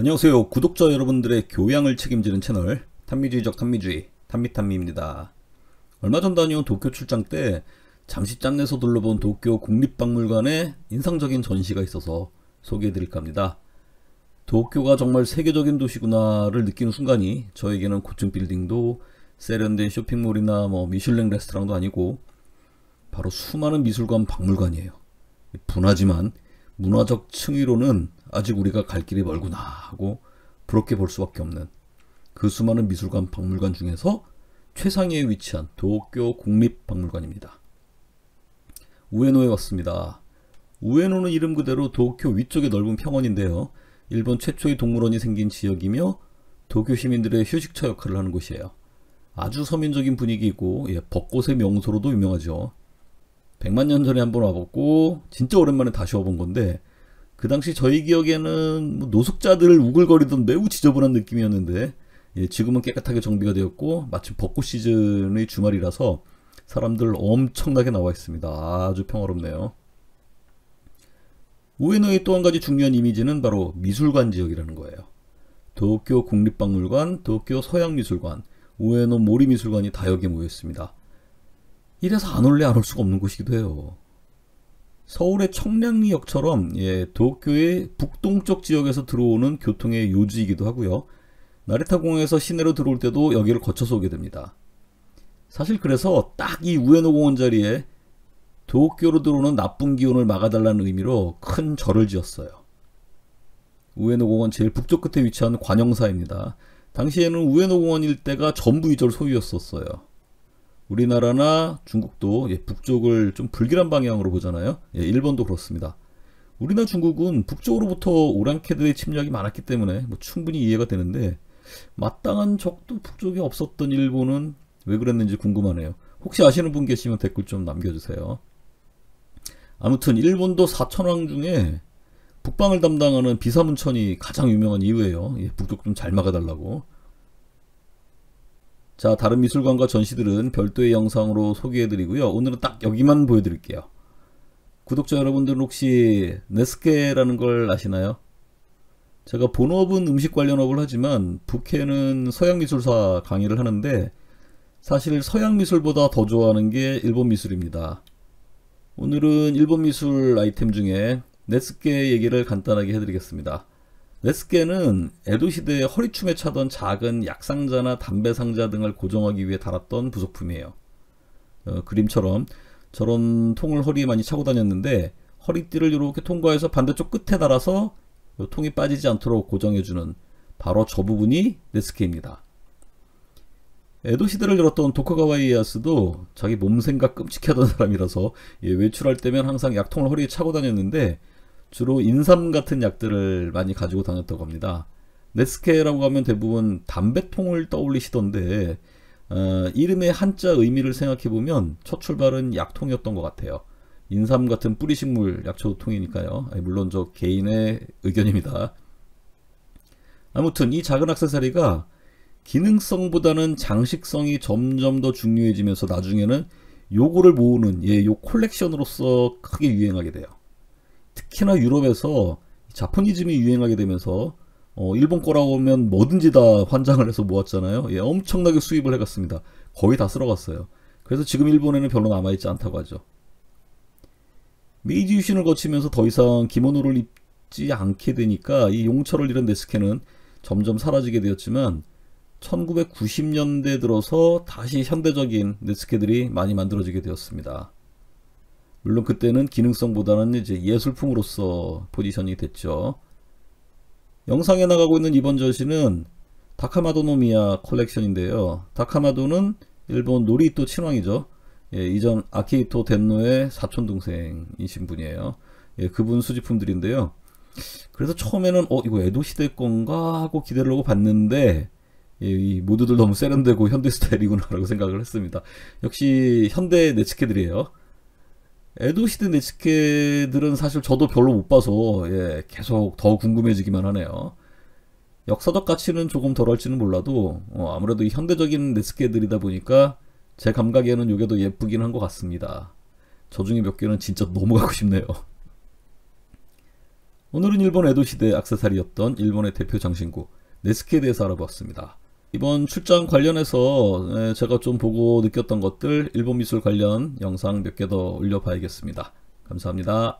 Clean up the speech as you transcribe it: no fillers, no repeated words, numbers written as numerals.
안녕하세요. 구독자 여러분들의 교양을 책임지는 채널 탐미주의적 탐미주의 탐미탐미입니다. 얼마 전 다녀온 도쿄 출장 때 잠시 짬내서 둘러본 도쿄 국립박물관에 인상적인 전시가 있어서 소개해드릴까 합니다. 도쿄가 정말 세계적인 도시구나를 느끼는 순간이 저에게는 고층 빌딩도 세련된 쇼핑몰이나 미슐랭 레스토랑도 아니고 바로 수많은 미술관 박물관이에요. 분하지만 문화적 층위로는 아직 우리가 갈 길이 멀구나 하고 부럽게 볼 수밖에 없는 그 수많은 미술관 박물관 중에서 최상위에 위치한 도쿄 국립박물관입니다. 우에노에 왔습니다. 우에노는 이름 그대로 도쿄 위쪽의 넓은 평원인데요. 일본 최초의 동물원이 생긴 지역이며 도쿄 시민들의 휴식처 역할을 하는 곳이에요. 아주 서민적인 분위기이고 벚꽃의 명소로도 유명하죠. 100만 년 전에 한번 와봤고 진짜 오랜만에 다시 와본 건데 그 당시 저희 기억에는 노숙자들 우글거리던 매우 지저분한 느낌이었는데 지금은 깨끗하게 정비가 되었고 마침 벚꽃 시즌의 주말이라서 사람들 엄청나게 나와 있습니다. 아주 평화롭네요. 우에노의 또 한 가지 중요한 이미지는 바로 미술관 지역이라는 거예요. 도쿄 국립박물관, 도쿄 서양미술관, 우에노 모리미술관이 다 여기에 모여 있습니다. 이래서 안 올래 안 올 수가 없는 곳이기도 해요. 서울의 청량리역처럼 도쿄의 북동쪽 지역에서 들어오는 교통의 요지이기도 하고요. 나리타 공항에서 시내로 들어올 때도 여기를 거쳐서 오게 됩니다. 사실 그래서 딱 이 우에노 공원 자리에 도쿄로 들어오는 나쁜 기운을 막아달라는 의미로 큰 절을 지었어요. 우에노 공원 제일 북쪽 끝에 위치한 관영사입니다. 당시에는 우에노 공원 일대가 전부 이 절 소유였었어요. 우리나라나 중국도 북쪽을 좀 불길한 방향으로 보잖아요. 일본도 그렇습니다. 우리나 중국은 북쪽으로부터 오랑캐들의 침략이 많았기 때문에 충분히 이해가 되는데 마땅한 적도 북쪽에 없었던 일본은 왜 그랬는지 궁금하네요. 혹시 아시는 분 계시면 댓글 좀 남겨주세요. 아무튼 일본도 사천왕 중에 북방을 담당하는 비사문천이 가장 유명한 이유예요. 북쪽 좀 잘 막아달라고. 자, 다른 미술관과 전시들은 별도의 영상으로 소개해드리고요. 오늘은 딱 여기만 보여드릴게요. 구독자 여러분들은 혹시 네스케라는 걸 아시나요? 제가 본업은 음식 관련 업을 하지만 부캐는 서양미술사 강의를 하는데 사실 서양미술보다 더 좋아하는 게 일본 미술입니다. 오늘은 일본 미술 아이템 중에 네스케 얘기를 간단하게 해드리겠습니다. 네스케는 에도시대에 허리춤에 차던 작은 약상자나 담배상자 등을 고정하기 위해 달았던 부속품이에요. 그림처럼 저런 통을 허리에 많이 차고 다녔는데 허리띠를 이렇게 통과해서 반대쪽 끝에 달아서 통이 빠지지 않도록 고정해주는 바로 저 부분이 네스케입니다. 에도시대를 열었던 도쿠가와 이에야스도 자기 몸생각 끔찍하던 사람이라서 외출할 때면 항상 약통을 허리에 차고 다녔는데 주로 인삼 같은 약들을 많이 가지고 다녔다고 합니다. 네스케라고 하면 대부분 담배통을 떠올리시던데 이름의 한자 의미를 생각해보면 첫 출발은 약통이었던 것 같아요. 인삼 같은 뿌리식물 약초통이니까요. 물론 저 개인의 의견입니다. 아무튼 이 작은 액세서리가 기능성보다는 장식성이 점점 더 중요해지면서 나중에는 요거를 모으는 요 콜렉션으로서 크게 유행하게 돼요. 특히나 유럽에서 자포니즘이 유행하게 되면서 일본 거라고 하면 뭐든지 다 환장을 해서 모았잖아요. 엄청나게 수입을 해갔습니다. 거의 다 쓸어갔어요. 그래서 지금 일본에는 별로 남아있지 않다고 하죠. 메이지 유신을 거치면서 더 이상 기모노를 입지 않게 되니까 이 용철을 잃은 네스케는 점점 사라지게 되었지만 1990년대 들어서 다시 현대적인 네스케들이 많이 만들어지게 되었습니다. 물론 그때는 기능성보다는 이제 예술품으로서 포지션이 됐죠. 영상에 나가고 있는 이번 전시는 다카마도노미야 컬렉션인데요. 다카마도는 일본 노리히토 친왕이죠. 이전 아키히토 덴노의 사촌동생이신 분이에요. 그분 수집품들인데요. 그래서 처음에는 이거 에도시대 건가 하고 기대를 하고 봤는데 이 모두들 너무 세련되고 현대 스타일이구나 라고 생각을 했습니다. 역시 현대 네츠케들이에요. 에도시대 네츠케들은 사실 저도 별로 못 봐서 계속 더 궁금해지기만 하네요. 역사적 가치는 조금 덜할지는 몰라도 아무래도 이 현대적인 네츠케들이다 보니까 제 감각에는 요게 더 예쁘긴 한 것 같습니다. 저 중에 몇 개는 진짜 너무 갖고 싶네요. 오늘은 일본 에도 시대 액세서리였던 일본의 대표 장신구 네스키에 대해서 알아보았습니다. 이번 출장 관련해서 제가 좀 보고 느꼈던 것들 일본 미술 관련 영상 몇 개 더 올려봐야겠습니다. 감사합니다.